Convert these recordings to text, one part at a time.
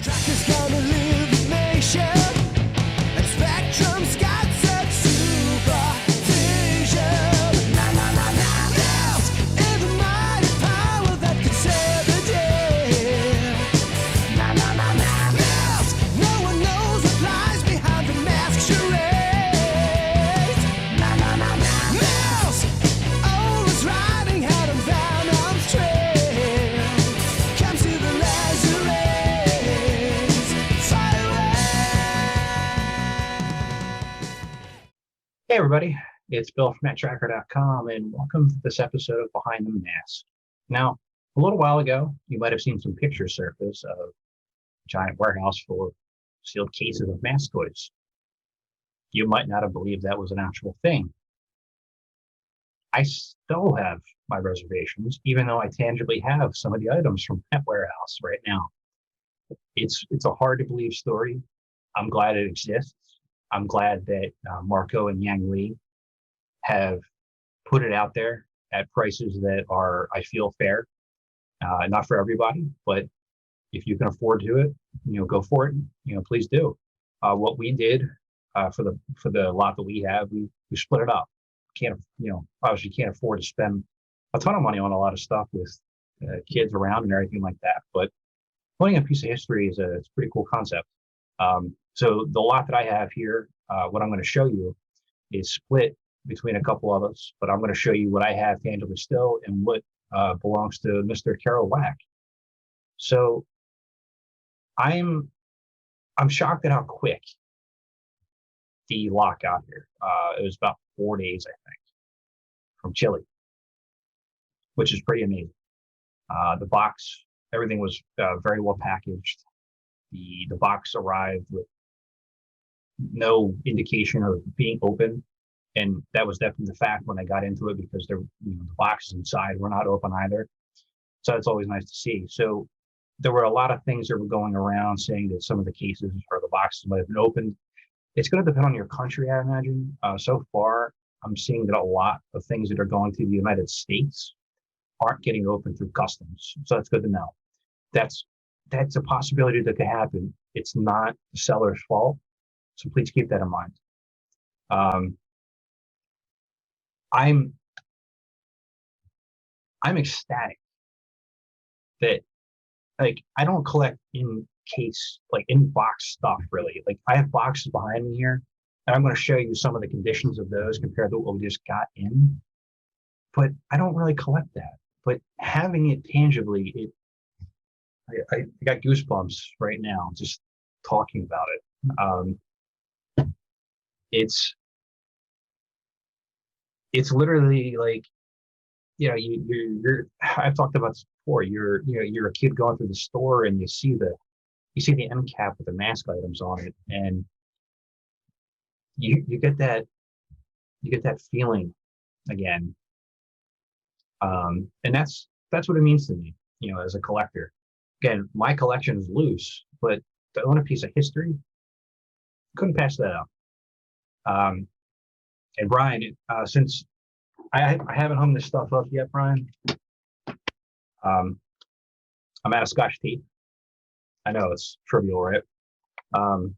Matt-Trakker's gonna live the nation, and Spectrum's got such supervision. Yes, in the mighty power that could save the day. Yes, no one knows what lies behind the mask charade. Yes, always riding out on Venom's trail. Come to the laser rays, fire Hey everybody, it's Bill from Matt-Trakker.com, and welcome to this episode of Behind the Mask. Now, a little while ago, you might have seen some pictures surface of a giant warehouse full of sealed cases of mask toys. You might not have believed that was an actual thing. I still have my reservations, even though I tangibly have some of the items from that warehouse right now. It's a hard to believe story. I'm glad it exists. I'm glad that Marko and Yang Lee have put it out there at prices that are, I feel, fair. Not for everybody, but if you can afford to do it, go for it. Please do. What we did for the lot that we have, we split it up. Obviously can't afford to spend a ton of money on a lot of stuff with kids around and everything like that. But owning a piece of history it's a pretty cool concept. So the lot that I have here, what I'm going to show you is split between a couple of us, but I'm going to show you what I have tangibly still and what belongs to Mr. Carol Wack. So I'm shocked at how quick the lot got here. It was about 4 days, I think, from Chile, which is pretty amazing. The box, everything was very well packaged. The box arrived with no indication of being open, and that was definitely the fact when I got into it, because the boxes inside were not open either. So it's always nice to see. So there were a lot of things that were going around saying that some of the cases or the boxes might have been opened. It's going to depend on your country, I imagine. So far, I'm seeing that a lot of things that are going to the United States aren't getting opened through customs. So that's good to know. That's a possibility that could happen. It's not the seller's fault. So please keep that in mind. I'm ecstatic that, like, I don't collect in box stuff really. Like, I have boxes behind me here, and I'm going to show you some of the conditions of those compared to what we just got in. But I don't really collect that. But having it tangibly, I got goosebumps right now just talking about it. It's literally like, you're I've talked about this before. You're a kid going through the store and you see the end cap with the mask items on it, and you get that feeling again. And that's what it means to me, as a collector. Again, my collection is loose, but to own a piece of history, couldn't pass that up. And Brian, since I haven't hung this stuff up yet, Brian, I'm out of Scotch tape. I know it's trivial, right? I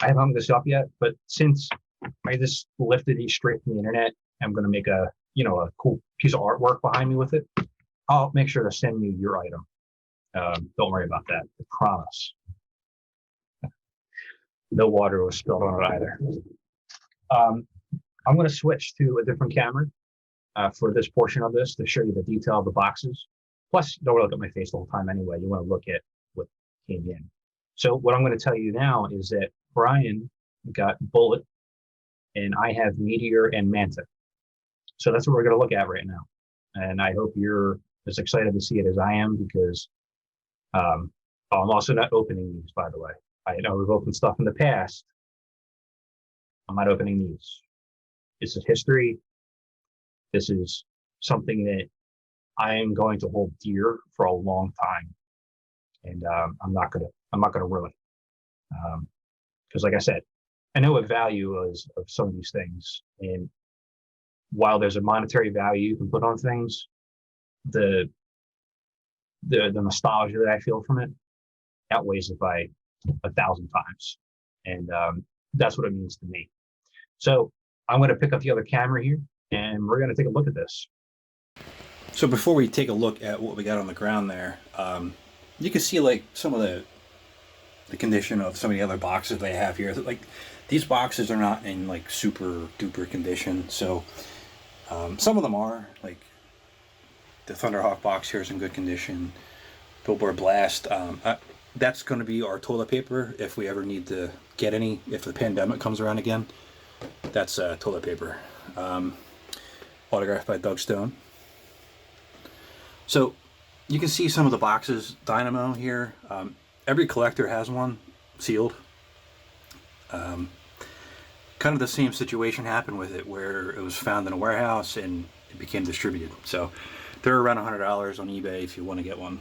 haven't hung this up yet, but since I just lifted these straight from the internet, I'm going to make a cool piece of artwork behind me with it. I'll make sure to send you your item. Don't worry about that. I promise. No water was spilled on it either. I'm going to switch to a different camera for this portion of this to show you the detail of the boxes. Plus, don't look at my face the whole time anyway. You want to look at what came in. So what I'm going to tell you now is that Brian got Bullet, and I have Meteor and Manta. So that's what we're going to look at right now. And I hope you're as excited to see it as I am, because I'm also not opening these, by the way. I know we've opened stuff in the past. I'm not opening these. This is history. This is something that I am going to hold dear for a long time, and I'm not gonna ruin it. Because, like I said, I know what value is of some of these things, and while there's a monetary value you can put on things, the nostalgia that I feel from it outweighs it by 1,000 times. And that's what it means to me. So I'm going to pick up the other camera here, and we're going to take a look at this. So before we take a look at what we got on the ground there, you can see like some of the condition of some of the other boxes they have here. Like these boxes are not in like super duper condition. So some of them are, like the Thunderhawk box here is in good condition. Billboard Blast, that's going to be our toilet paper if we ever need to get any, if the pandemic comes around again. That's toilet paper. Autographed by Doug Stone. So you can see some of the boxes. Dynamo here. Every collector has one sealed. Kind of the same situation happened with it, where it was found in a warehouse and it became distributed. So they're around $100 on eBay if you want to get one.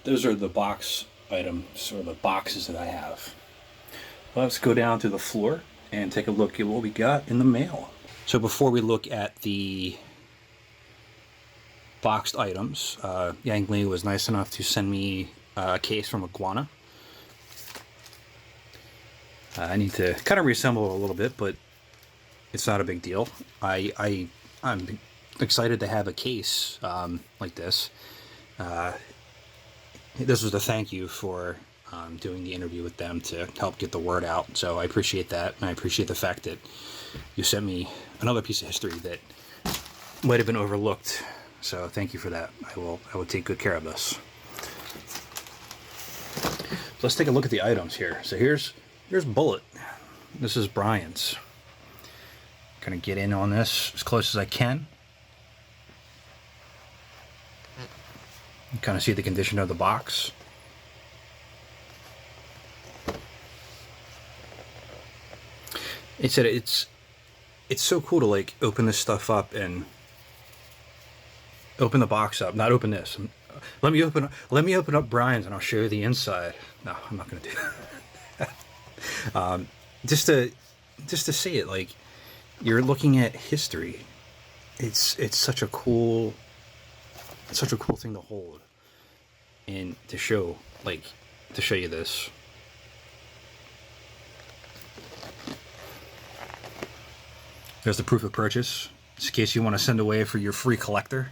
Those are the box items, or the boxes that I have. Let's go down to the floor and take a look at what we got in the mail. So before we look at the boxed items, Yang Lee was nice enough to send me a case from Iguana. I need to kind of reassemble it a little bit, but it's not a big deal. I'm excited to have a case like this. This was a thank you for doing the interview with them to help get the word out. So I appreciate that, and I appreciate the fact that you sent me another piece of history that might have been overlooked. So thank you for that. I will take good care of this. So let's take a look at the items here. So here's Bullet. This is Brian's. Gonna get in on this as close as I can. You kind of see the condition of the box. It's so cool to like open this stuff up and open the box up. Not open this. Let me open up Brian's and I'll show you the inside. No, I'm not gonna do that. Just to see it, like you're looking at history. It's such a cool thing to hold and to show you this. There's the proof of purchase, just in case you want to send away for your free collector.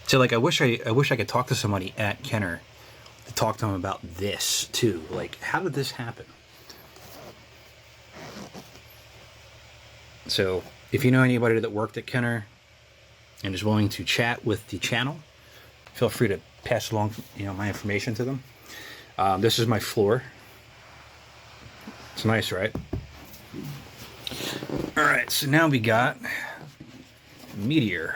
So like I wish I could talk to somebody at Kenner to talk to them about this too. Like, how did this happen? So if you know anybody that worked at Kenner and is willing to chat with the channel, feel free to pass along, my information to them. This is my floor. It's nice, right? All right, so now we got Meteor.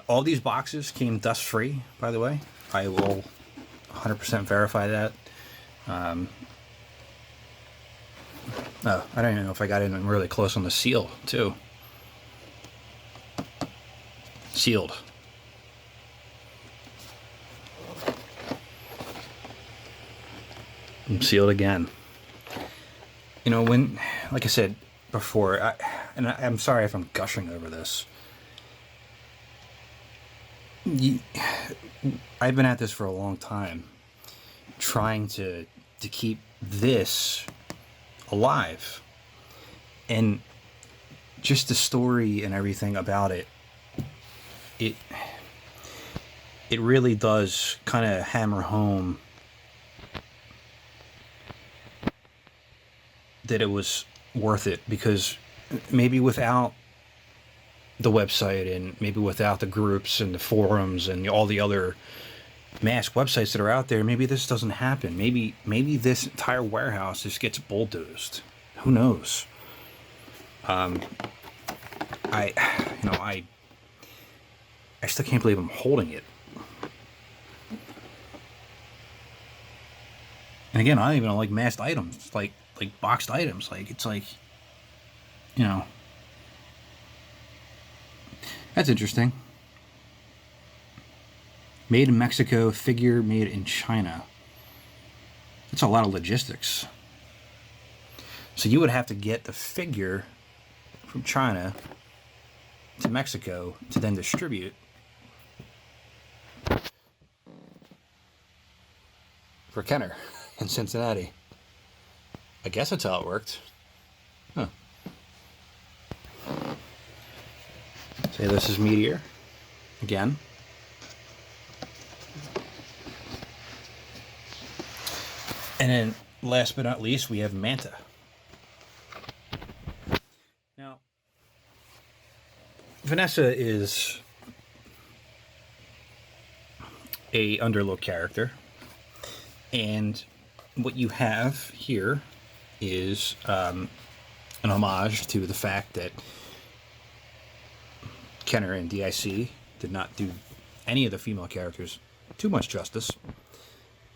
All these boxes came dust free, by the way. I will 100% verify that. I don't even know if I got in really close on the seal too. Sealed. And sealed again. When, like I said before, I'm sorry if I'm gushing over this. I've been at this for a long time, trying to keep this alive, and just the story and everything about it really does kind of hammer home that it was worth it, because maybe without the website and maybe without the groups and the forums and all the other mask websites that are out there, maybe this doesn't happen. Maybe this entire warehouse just gets bulldozed. Who knows? I still can't believe I'm holding it. And again, I don't even like masked items, like boxed items. Like, it's like, that's interesting. Made in Mexico, figure made in China. It's a lot of logistics. So you would have to get the figure from China to Mexico to then distribute for Kenner in Cincinnati. I guess that's how it worked. Huh. So this is Meteor again. And then last but not least, we have Manta. Now, Vanessa is a underlooked character, and what you have here is an homage to the fact that Kenner and DIC did not do any of the female characters too much justice,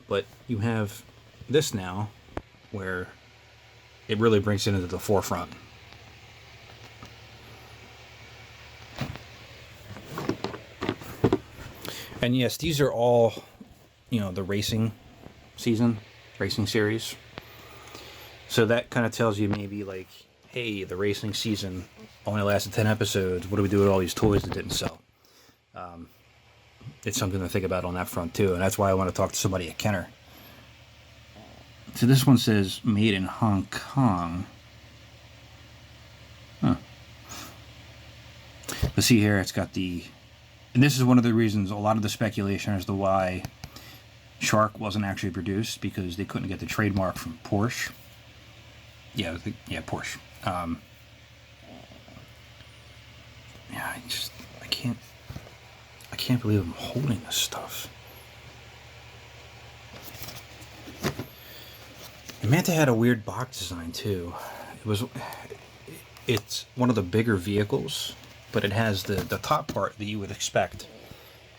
but you have this now where it really brings it into the forefront. And yes, these are all, the racing series. So that kind of tells you maybe like, hey, the racing season only lasted 10 episodes. What do we do with all these toys that didn't sell? It's something to think about on that front too. And that's why I want to talk to somebody at Kenner. So this one says made in Hong Kong. Huh. But see here, it's got and this is one of the reasons, a lot of the speculation as to why Shark wasn't actually produced, because they couldn't get the trademark from Porsche. Yeah, Porsche. I can't believe I'm holding this stuff. And Manta had a weird box design too. It's one of the bigger vehicles, but it has the top part that you would expect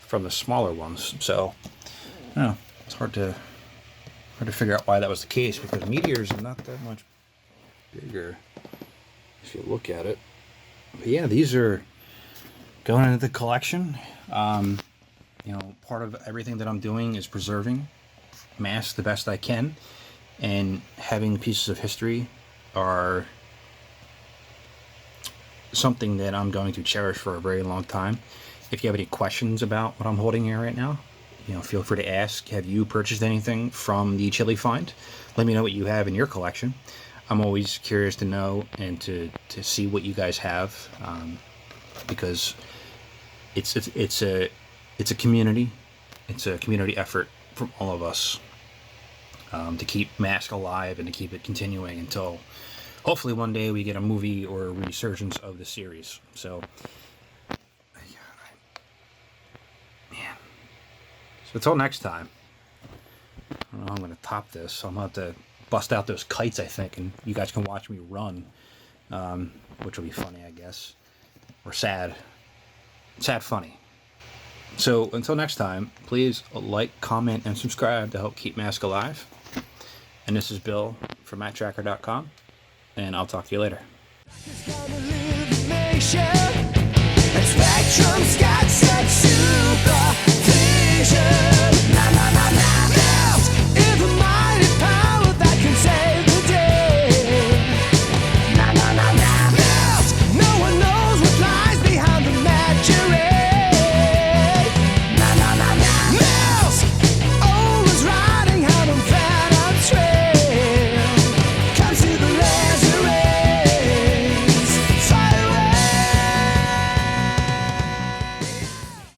from the smaller ones. So, it's hard to figure out why that was the case, because Meteor's not that much bigger if you look at it. But yeah, these are going into the collection. Part of everything that I'm doing is preserving masks the best I can, and having pieces of history are something that I'm going to cherish for a very long time. If you have any questions about what I'm holding here right now, feel free to ask. Have you purchased anything from the Chile find? Let me know what you have in your collection. I'm always curious to know and to see what you guys have, because it's a community. It's a community effort from all of us to keep Mask alive and to keep it continuing until hopefully one day we get a movie or a resurgence of the series. So, man. So until next time, I don't know how I'm going to top this. I'm going to have to bust out those kites, I think, and you guys can watch me run, which will be funny, I guess, or sad. Sad funny. So until next time, please like, comment, and subscribe to help keep Mask alive. And this is Bill from Matt-Trakker.com, and I'll talk to you later. Spectrum's got such supervision.